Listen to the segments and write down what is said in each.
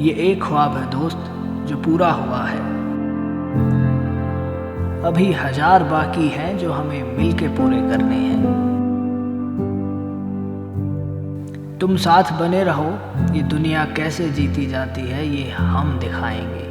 ये एक ख्वाब है दोस्त जो पूरा हुआ है। अभी 1000 बाकी हैं जो हमें मिलके पूरे करने हैं। तुम साथ बने रहो, ये दुनिया कैसे जीती जाती है ये हम दिखाएंगे।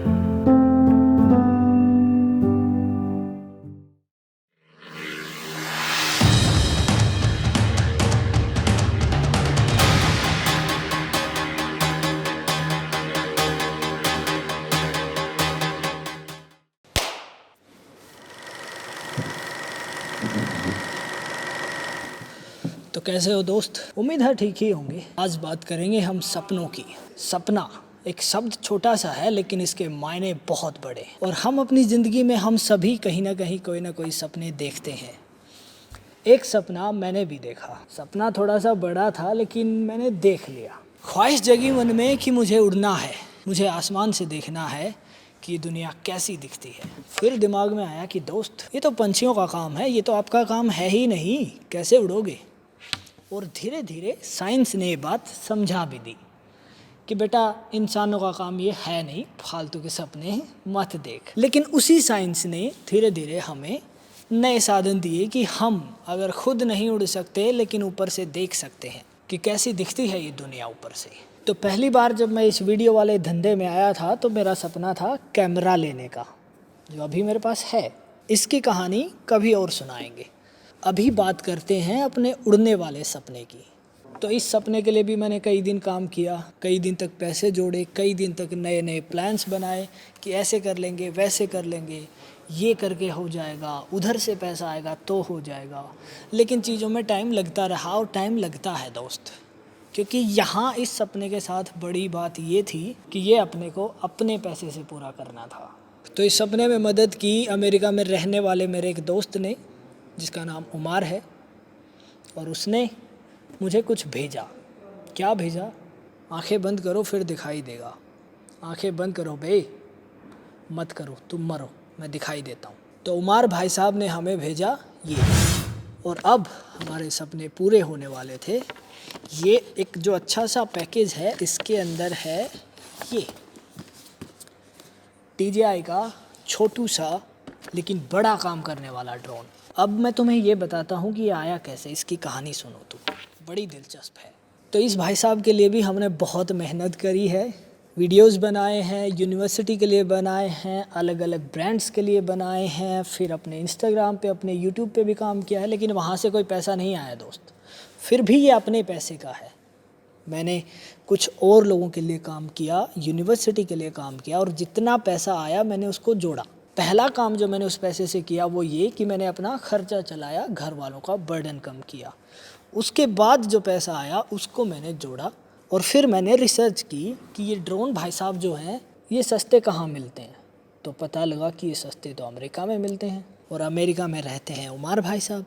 तो कैसे हो दोस्त? उम्मीद है ठीक ही होंगे। आज बात करेंगे हम सपनों की। सपना एक शब्द छोटा सा है लेकिन इसके मायने बहुत बड़े, और हम अपनी ज़िंदगी में हम सभी कहीं ना कहीं कोई ना कोई सपने देखते हैं। एक सपना मैंने भी देखा। सपना थोड़ा सा बड़ा था लेकिन मैंने देख लिया। ख्वाहिश जगी मन में कि मुझे उड़ना है, मुझे आसमान से देखना है कि दुनिया कैसी दिखती है। फिर दिमाग में आया कि दोस्त ये तो पंछियों का काम है, ये तो आपका काम है ही नहीं, कैसे उड़ोगे। और धीरे धीरे साइंस ने ये बात समझा भी दी कि बेटा इंसानों का काम ये है नहीं, फालतू के सपने मत देख। लेकिन उसी साइंस ने धीरे धीरे हमें नए साधन दिए कि हम अगर खुद नहीं उड़ सकते लेकिन ऊपर से देख सकते हैं कि कैसी दिखती है ये दुनिया ऊपर से। तो पहली बार जब मैं इस वीडियो वाले धंधे में आया था तो मेरा सपना था कैमरा लेने का, जो अभी मेरे पास है। इसकी कहानी कभी और सुनाएंगे। अभी बात करते हैं अपने उड़ने वाले सपने की। तो इस सपने के लिए भी मैंने कई दिन काम किया, कई दिन तक पैसे जोड़े, कई दिन तक नए नए प्लान्स बनाए कि ऐसे कर लेंगे, वैसे कर लेंगे, ये करके हो जाएगा, उधर से पैसा आएगा तो हो जाएगा। लेकिन चीज़ों में टाइम लगता रहा, और टाइम लगता है दोस्त, क्योंकि यहाँ इस सपने के साथ बड़ी बात ये थी कि ये अपने को अपने पैसे से पूरा करना था। तो इस सपने में मदद की अमेरिका में रहने वाले मेरे एक दोस्त ने, जिसका नाम उमार है, और उसने मुझे कुछ भेजा। क्या भेजा? आंखें बंद करो फिर दिखाई देगा। आंखें बंद करो बे, मत करो, तुम मरो, मैं दिखाई देता हूँ। तो उमार भाई साहब ने हमें भेजा ये, और अब हमारे सपने पूरे होने वाले थे। ये एक जो अच्छा सा पैकेज है, इसके अंदर है ये DJI का छोटू सा लेकिन बड़ा काम करने वाला ड्रोन। अब मैं तुम्हें ये बताता हूँ कि ये आया कैसे, इसकी कहानी सुनो तुम, बड़ी दिलचस्प है। तो इस भाई साहब के लिए भी हमने बहुत मेहनत करी है, वीडियोस बनाए हैं, यूनिवर्सिटी के लिए बनाए हैं, अलग अलग ब्रांड्स के लिए बनाए हैं, फिर अपने इंस्टाग्राम पे, अपने यूट्यूब पे भी काम किया है, लेकिन वहाँ से कोई पैसा नहीं आया दोस्त। फिर भी ये अपने पैसे का है। मैंने कुछ और लोगों के लिए काम किया, यूनिवर्सिटी के लिए काम किया, और जितना पैसा आया मैंने उसको जोड़ा। पहला काम जो मैंने उस पैसे से किया वो ये कि मैंने अपना खर्चा चलाया, घर वालों का बर्डन कम किया। उसके बाद जो पैसा आया उसको मैंने जोड़ा, और फिर मैंने रिसर्च की कि ये ड्रोन भाई साहब जो हैं ये सस्ते कहाँ मिलते हैं। तो पता लगा कि ये सस्ते तो अमेरिका में मिलते हैं, और अमेरिका में रहते हैं उमार भाई साहब।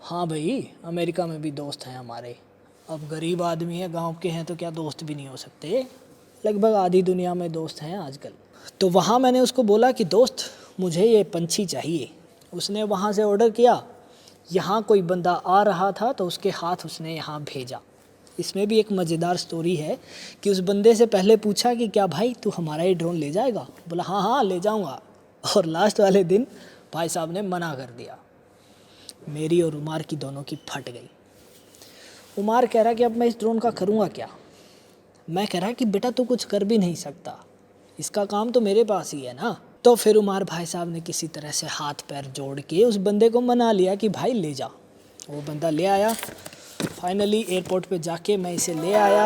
हाँ भाई, अमेरिका में भी दोस्त हैं हमारे। अब गरीब आदमी है, गांव के हैं, तो क्या दोस्त भी नहीं हो सकते? लगभग आधी दुनिया में दोस्त हैं आजकल। तो वहाँ मैंने उसको बोला कि दोस्त मुझे ये पंछी चाहिए। उसने वहाँ से ऑर्डर किया, यहाँ कोई बंदा आ रहा था तो उसके हाथ उसने यहाँ भेजा। इसमें भी एक मज़ेदार स्टोरी है कि उस बंदे से पहले पूछा कि क्या भाई तू हमारा ये ड्रोन ले जाएगा? बोला हाँ हाँ ले जाऊँगा। और लास्ट वाले दिन भाई साहब ने मना कर दिया। मेरी और उमार की दोनों की फट गई। उमार कह रहा कि अब मैं इस ड्रोन का करूँगा क्या? मैं कह रहा कि बेटा तू कुछ कर भी नहीं सकता, इसका काम तो मेरे पास ही है ना। तो फिर उमार भाई साहब ने किसी तरह से हाथ पैर जोड़ के उस बंदे को मना लिया कि भाई ले जा। वो बंदा ले आया। फाइनली एयरपोर्ट पे जाके मैं इसे ले आया।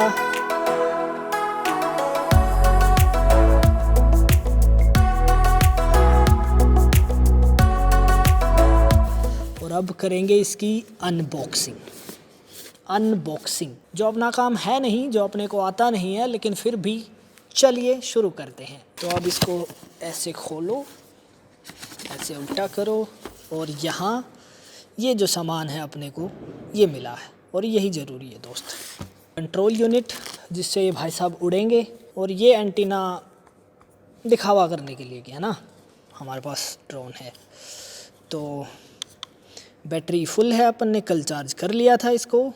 और अब करेंगे इसकी अनबॉक्सिंग। जो अपना काम है नहीं, जो अपने को आता नहीं है, लेकिन फिर भी चलिए शुरू करते हैं। तो अब इसको ऐसे खोलो, ऐसे उल्टा करो, और यहाँ ये जो सामान है अपने को ये मिला है, और यही ज़रूरी है दोस्त। कंट्रोल यूनिट जिससे ये भाई साहब उड़ेंगे, और ये एंटीना दिखावा करने के लिए कि है ना हमारे पास ड्रोन है। तो बैटरी फुल है, अपन ने कल चार्ज कर लिया था इसको।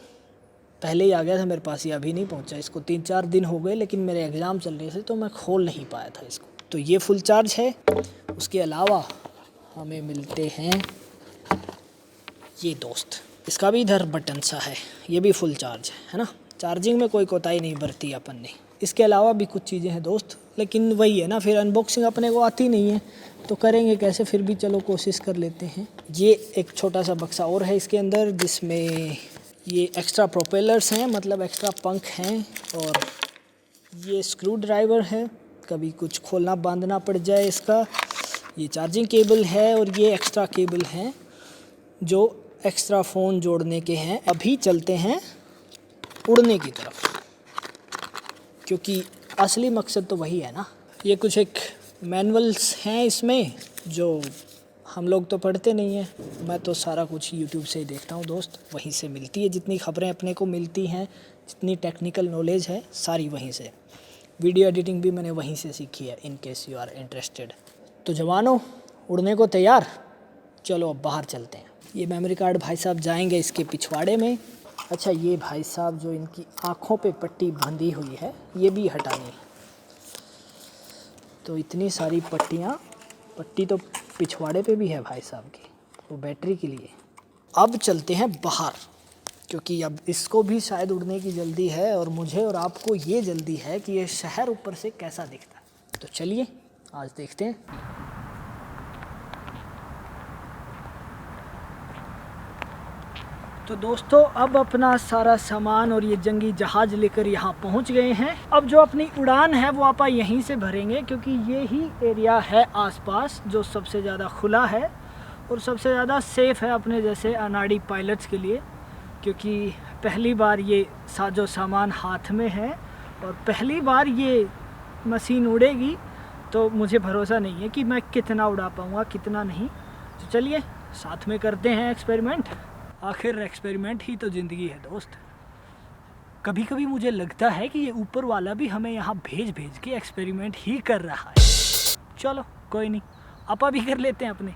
पहले ही आ गया था मेरे पास, ये अभी नहीं पहुंचा। इसको 3-4 दिन हो गए, लेकिन मेरे एग्ज़ाम चल रहे थे तो मैं खोल नहीं पाया था इसको। तो ये फुल चार्ज है। उसके अलावा हमें मिलते हैं ये दोस्त, इसका भी इधर बटन सा है, ये भी फुल चार्ज है ना। चार्जिंग में कोई कोताही नहीं बरती अपन ने। इसके अलावा भी कुछ चीज़ें हैं दोस्त, लेकिन वही है ना, फिर अनबॉक्सिंग अपने को आती नहीं है तो करेंगे कैसे, फिर भी चलो कोशिश कर लेते हैं। ये एक छोटा सा बक्सा और है इसके अंदर, जिसमें ये एक्स्ट्रा प्रोपेलर्स हैं, मतलब एक्स्ट्रा पंख हैं, और ये स्क्रू ड्राइवर है, कभी कुछ खोलना बांधना पड़ जाए इसका। ये चार्जिंग केबल है, और ये एक्स्ट्रा केबल हैं जो एक्स्ट्रा फ़ोन जोड़ने के हैं। अभी चलते हैं उड़ने की तरफ, क्योंकि असली मकसद तो वही है ना। ये कुछ एक मैनुअल्स हैं इसमें, जो हम लोग तो पढ़ते नहीं हैं। मैं तो सारा कुछ यूट्यूब से ही देखता हूँ दोस्त, वहीं से मिलती है जितनी खबरें अपने को मिलती हैं, जितनी टेक्निकल नॉलेज है सारी वहीं से। वीडियो एडिटिंग भी मैंने वहीं से सीखी है, in case you are interested. तो जवानों, उड़ने को तैयार, चलो अब बाहर चलते हैं। ये मेमोरी कार्ड भाई साहब जाएंगे इसके पिछवाड़े में। अच्छा, ये भाई साहब जो इनकी आँखों पे पट्टी बंधी हुई है, ये भी हटानी है। तो इतनी सारी पट्टी तो पिछवाड़े पे भी है भाई साहब की, वो बैटरी के लिए। अब चलते हैं बाहर, क्योंकि अब इसको भी शायद उड़ने की जल्दी है, और मुझे और आपको ये जल्दी है कि ये शहर ऊपर से कैसा दिखता है। तो चलिए आज देखते हैं। तो दोस्तों, अब अपना सारा सामान और ये जंगी जहाज़ लेकर यहाँ पहुँच गए हैं। अब जो अपनी उड़ान है वो आप यहीं से भरेंगे, क्योंकि ये ही एरिया है आसपास जो सबसे ज़्यादा खुला है और सबसे ज़्यादा सेफ़ है अपने जैसे अनाड़ी पायलट्स के लिए। क्योंकि पहली बार ये साजो सामान हाथ में है और पहली बार ये मशीन उड़ेगी, तो मुझे भरोसा नहीं है कि मैं कितना उड़ा पाऊँगा कितना नहीं। तो चलिए साथ में करते हैं एक्सपेरिमेंट। आखिर एक्सपेरिमेंट ही तो ज़िंदगी है दोस्त। कभी कभी मुझे लगता है कि ये ऊपर वाला भी हमें यहाँ भेज के एक्सपेरिमेंट ही कर रहा है। चलो कोई नहीं, आपा भी कर लेते हैं अपने।